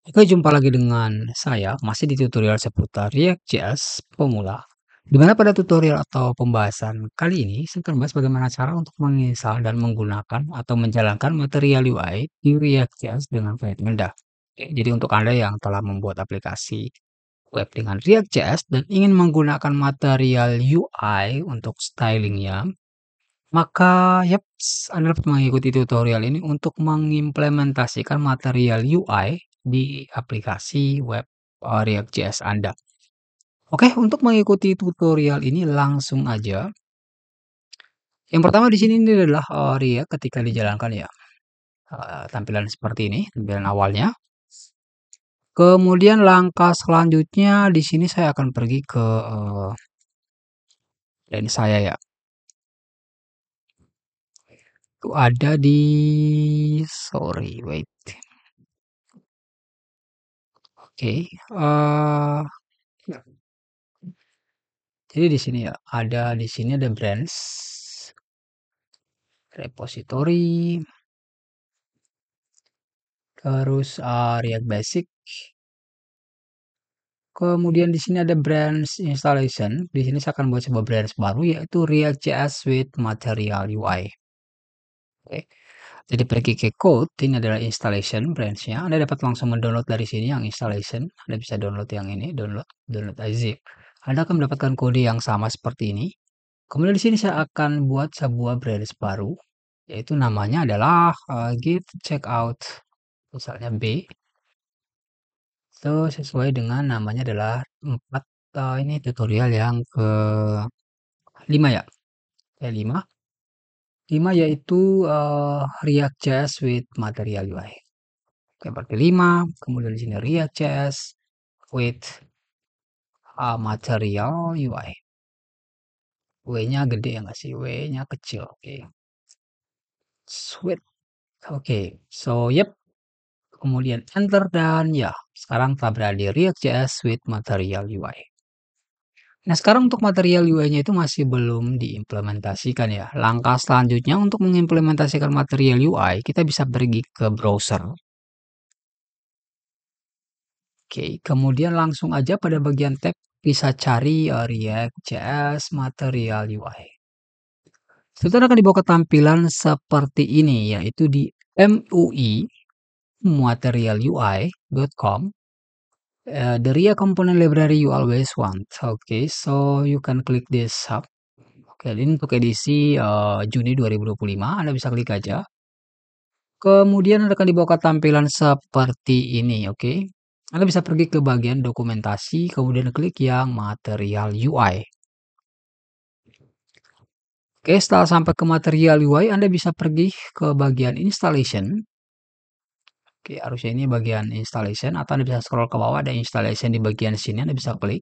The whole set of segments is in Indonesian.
Oke, jumpa lagi dengan saya, masih di tutorial seputar React.js pemula. Di mana pada tutorial atau pembahasan kali ini, saya akan bahas bagaimana cara untuk menginstal dan menggunakan atau menjalankan material UI di React.js dengan baik mudah. Oke, jadi untuk Anda yang telah membuat aplikasi web dengan React.js dan ingin menggunakan material UI untuk stylingnya, maka Anda dapat mengikuti tutorial ini untuk mengimplementasikan material UI di aplikasi web React.js Anda. Oke, untuk mengikuti tutorial ini langsung aja. Yang pertama di sini ini adalah React ketika dijalankan ya. Tampilan seperti ini, tampilan awalnya. Kemudian langkah selanjutnya di sini saya akan pergi ke ini saya ya. Itu ada di sorry, wait. Oke, ya. Jadi di sini ya, di sini ada branch, repository, terus React Basic. Kemudian di sini ada branch installation. Di sini saya akan buat sebuah branch baru yaitu React.js with Material UI. Oke. Jadi pergi ke code, ini adalah installation branch-nya. Anda dapat langsung mendownload dari sini yang installation. Anda bisa download yang ini, download zip. Anda akan mendapatkan kode yang sama seperti ini. Kemudian di sini saya akan buat sebuah branch baru, yaitu namanya adalah git checkout, misalnya B. Itu sesuai dengan namanya adalah 4, ini tutorial yang ke 5 ya. 5. 5 yaitu React.js with Material UI. Oke, berarti 5. Kemudian di sini React.js with Material UI. W-nya gede ya nggak sih? W-nya kecil. Oke. Sweet. Oke. So, kemudian enter dan ya, sekarang telah berada di React.js with Material UI. Nah, sekarang untuk material UI-nya itu masih belum diimplementasikan ya. Langkah selanjutnya untuk mengimplementasikan material UI, kita bisa pergi ke browser. Oke, kemudian langsung aja pada bagian tab bisa cari React.js Material UI. Setelah akan dibawa ke tampilan seperti ini, yaitu di MUI materialui.com. The React component library you always want. Okay, so you can click this up. Oke, ini untuk edisi Juni 2025. Anda bisa klik aja. Kemudian Anda akan dibawa ke tampilan seperti ini, oke. Anda bisa pergi ke bagian dokumentasi, kemudian klik yang material UI. Oke, setelah sampai ke material UI, Anda bisa pergi ke bagian installation. Oke, harusnya ini bagian installation atau Anda bisa scroll ke bawah ada installation di bagian sini, Anda bisa klik.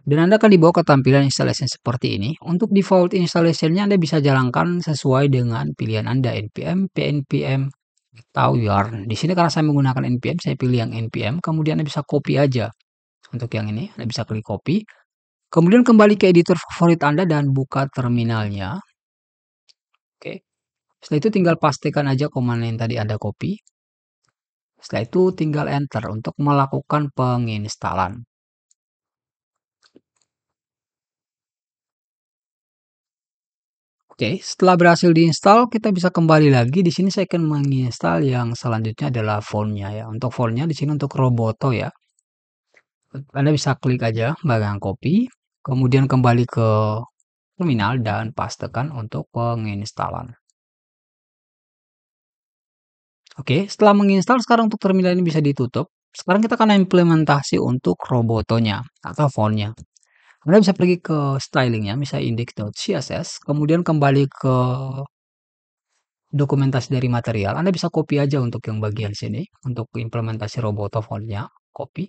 Dan Anda akan dibawa ke tampilan installation seperti ini. Untuk default installation-nya Anda bisa jalankan sesuai dengan pilihan Anda, npm, pnpm, atau yarn. Di sini karena saya menggunakan npm, saya pilih yang npm. Kemudian Anda bisa copy aja. Untuk yang ini, Anda bisa klik copy. Kemudian kembali ke editor favorit Anda dan buka terminalnya. Oke. Setelah itu tinggal pastikan aja command yang tadi Anda copy. Setelah itu tinggal enter untuk melakukan penginstalan. Oke, setelah berhasil diinstal, kita bisa kembali lagi. Di sini saya akan menginstal yang selanjutnya adalah fontnya ya. Untuk fontnya di sini untuk Roboto ya. Anda bisa klik aja bagian copy, kemudian kembali ke terminal dan pastekan untuk penginstalan. Oke, setelah menginstal sekarang untuk terminal ini bisa ditutup. Sekarang kita akan implementasi untuk Robotonya atau fontnya. Anda bisa pergi ke stylingnya, misalnya index.css, kemudian kembali ke dokumentasi dari material. Anda bisa copy aja untuk yang bagian sini, untuk implementasi Roboto fontnya, copy.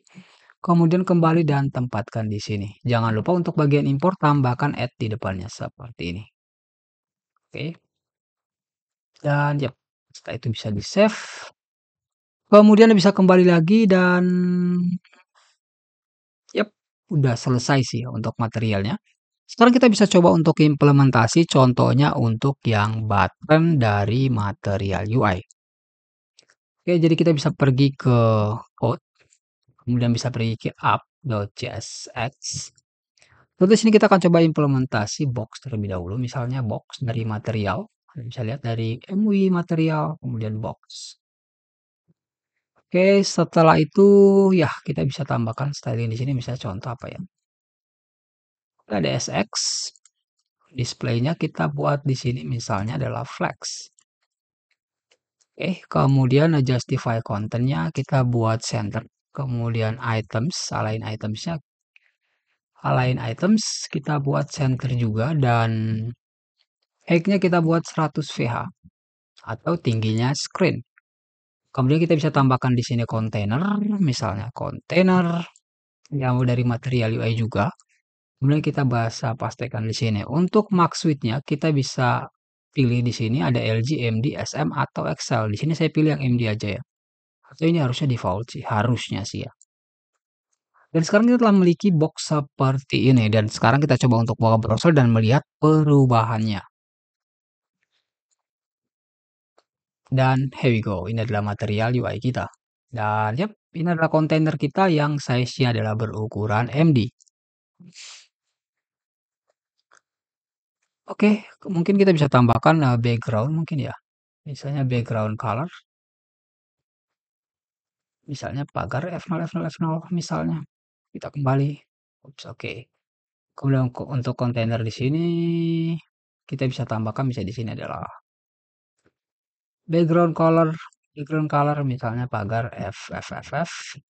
Kemudian kembali dan tempatkan di sini. Jangan lupa untuk bagian impor tambahkan add di depannya seperti ini. Oke. Dan setelah itu bisa di-save. Kemudian bisa kembali lagi dan udah selesai sih untuk materialnya. Sekarang kita bisa coba untuk implementasi contohnya untuk yang button dari material UI. Oke, jadi kita bisa pergi ke code. Kemudian bisa pergi ke app.csx. Lalu di sini kita akan coba implementasi box terlebih dahulu, misalnya box dari material. Kalian bisa lihat dari MUI material, kemudian box. Oke, setelah itu ya kita bisa tambahkan styling di sini, misalnya contoh apa ya? Ada SX, displaynya kita buat di sini misalnya adalah flex. Oke, kemudian justify content-nya kita buat center. Kemudian items, align items kita buat center juga, dan height-nya kita buat 100 VH atau tingginya screen. Kemudian kita bisa tambahkan di sini kontainer, misalnya kontainer yang dari material UI juga. Kemudian kita bisa pastikan di sini. Untuk max width-nya kita bisa pilih di sini ada LG, MD, SM atau XL. Di sini saya pilih yang MD aja ya. Atau ini harusnya default sih, harusnya sih ya. Dan sekarang kita telah memiliki box seperti ini, dan sekarang kita coba untuk buka browser dan melihat perubahannya. Dan here we go, ini adalah material UI kita. Dan yep, ini adalah kontainer kita yang size-nya adalah berukuran MD. Oke, mungkin kita bisa tambahkan background mungkin ya. Misalnya background color, misalnya pagar F0, F0, F0 misalnya. Kita kembali. Oops, oke. Kemudian untuk kontainer di sini kita bisa tambahkan, bisa di sini adalah background color misalnya pagar FFFF.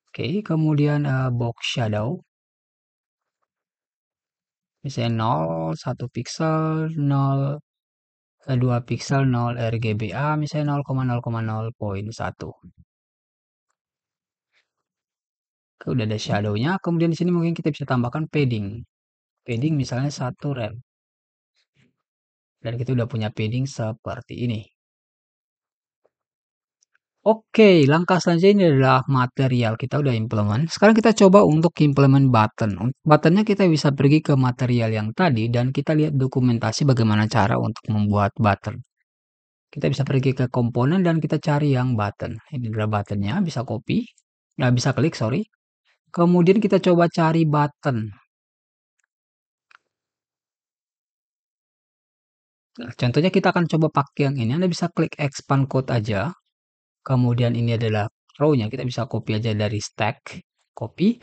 Oke, kemudian box shadow misalnya 0, 1 pixel, 0, 2 pixel, 0 RGBA misalnya 0,0,0.1. Oke, udah ada shadownya. Kemudian di sini mungkin kita bisa tambahkan padding. Padding misalnya 1 rem. Dan kita udah punya padding seperti ini. Oke, langkah selanjutnya ini adalah material. Kita udah implement. Sekarang kita coba untuk implement button. Untuk buttonnya kita bisa pergi ke material yang tadi dan kita lihat dokumentasi bagaimana cara untuk membuat button. Kita bisa pergi ke komponen dan kita cari yang button. Ini adalah buttonnya, bisa copy. Nah, bisa klik, sorry. Kemudian kita coba cari button. Nah, contohnya kita akan coba pakai yang ini. Anda bisa klik expand code aja. Kemudian ini adalah row-nya. Kita bisa copy aja dari stack. Copy.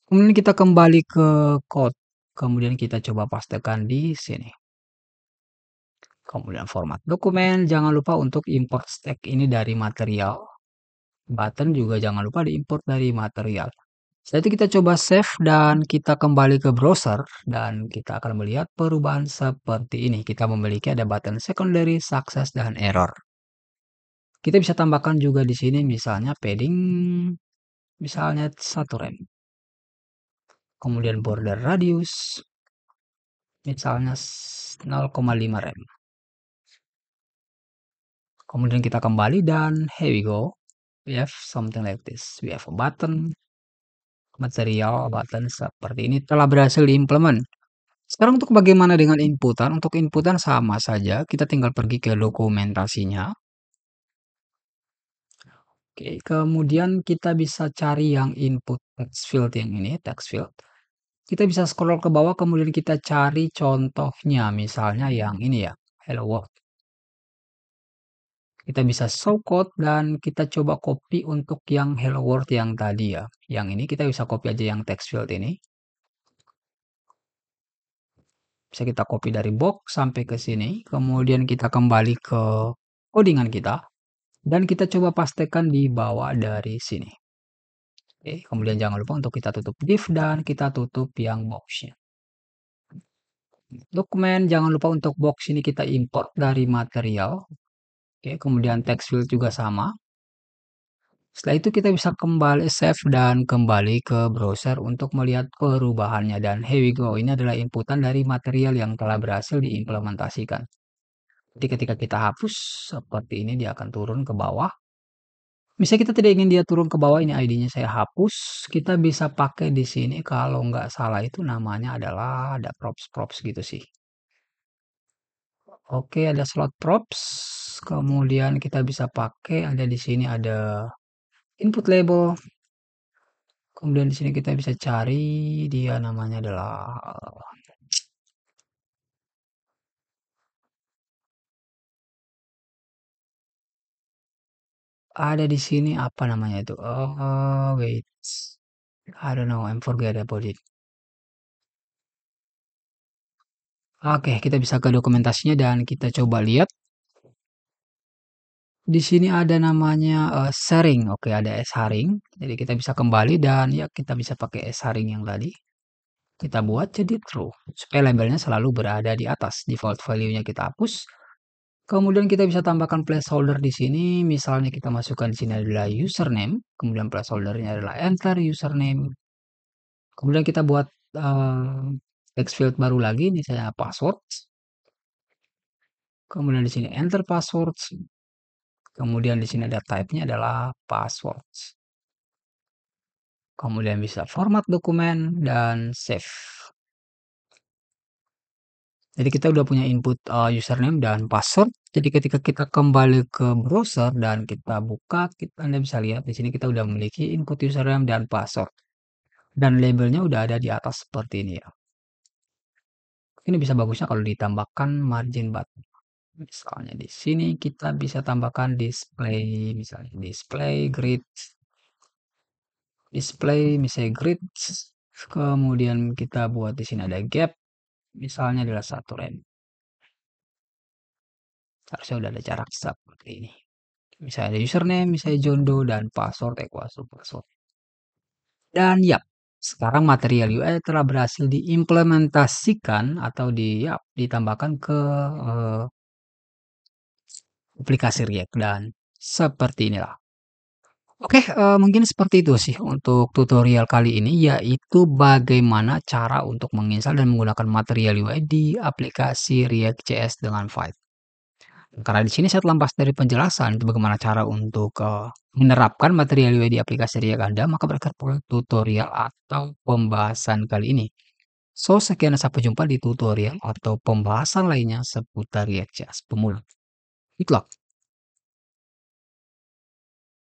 Kemudian kita kembali ke code. Kemudian kita coba pastekan di sini. Kemudian format dokumen. Jangan lupa untuk import stack ini dari material. Button juga jangan lupa diimport dari material. Setelah itu kita coba save dan kita kembali ke browser dan kita akan melihat perubahan seperti ini. Kita memiliki ada button secondary, success, dan error. Kita bisa tambahkan juga di sini misalnya padding, misalnya 1 rem. Kemudian border radius, misalnya 0,5 rem. Kemudian kita kembali dan here we go. We have something like this. We have a button, material button seperti ini telah berhasil diimplement. Sekarang untuk bagaimana dengan inputan? Untuk inputan sama saja, kita tinggal pergi ke dokumentasinya. Oke, kemudian kita bisa cari yang input text field yang ini, text field. Kita bisa scroll ke bawah, kemudian kita cari contohnya, misalnya yang ini ya, hello world. Kita bisa show code dan kita coba copy untuk yang hello world yang tadi ya. Yang ini kita bisa copy aja yang text field ini. Bisa kita copy dari box sampai ke sini. Kemudian kita kembali ke codingan kita. Dan kita coba pastekan di bawah dari sini. Oke, kemudian jangan lupa untuk kita tutup div dan kita tutup yang boxnya. Dokumen, jangan lupa untuk box ini kita import dari material. Oke, kemudian text field juga sama. Setelah itu kita bisa kembali save dan kembali ke browser untuk melihat perubahannya. Dan here we go, ini adalah inputan dari material yang telah berhasil diimplementasikan. Jadi ketika kita hapus, seperti ini dia akan turun ke bawah. Misalnya kita tidak ingin dia turun ke bawah, ini ID-nya saya hapus. Kita bisa pakai di sini kalau nggak salah itu namanya adalah ada props gitu sih. Oke, ada slot props. Kemudian kita bisa pakai ada di sini ada input label, kemudian di sini kita bisa cari dia namanya adalah ada di sini apa namanya itu, wait, I don't know, I'm forget about it. Oke, kita bisa ke dokumentasinya dan kita coba lihat. Di sini ada namanya, sharing, oke ada sharing, jadi kita bisa kembali dan ya kita bisa pakai sharing yang tadi, kita buat jadi true, supaya labelnya selalu berada di atas, default value-nya kita hapus, kemudian kita bisa tambahkan placeholder di sini, misalnya kita masukkan di sini adalah username, kemudian placeholder-nya adalah enter username, kemudian kita buat, text field baru lagi, misalnya password, kemudian di sini enter password, kemudian di sini ada type-nya adalah password. Kemudian bisa format dokumen dan save. Jadi kita udah punya input, username dan password. Jadi ketika kita kembali ke browser dan kita buka, Anda bisa lihat di sini kita udah memiliki input username dan password. Dan labelnya udah ada di atas seperti ini ya. Ini bisa bagusnya kalau ditambahkan margin button. Misalnya di sini kita bisa tambahkan display, misalnya misalnya grid, kemudian kita buat di sini ada gap, misalnya adalah 1 rem. Harusnya udah ada jarak seperti ini. Misalnya ada username, misalnya John Doe, dan password equals to password. Dan ya, sekarang material UI telah berhasil diimplementasikan atau ditambahkan ke aplikasi React dan seperti inilah. Oke, mungkin seperti itu sih untuk tutorial kali ini, yaitu bagaimana cara untuk menginstal dan menggunakan material UI di aplikasi React.js dengan Vite. Karena di sini saya telah lepas dari penjelasan itu bagaimana cara untuk, menerapkan material UI di aplikasi React Anda, maka berakhir pula tutorial atau pembahasan kali ini. So, sekian dan sampai jumpa di tutorial atau pembahasan lainnya seputar React.js pemula. Good luck.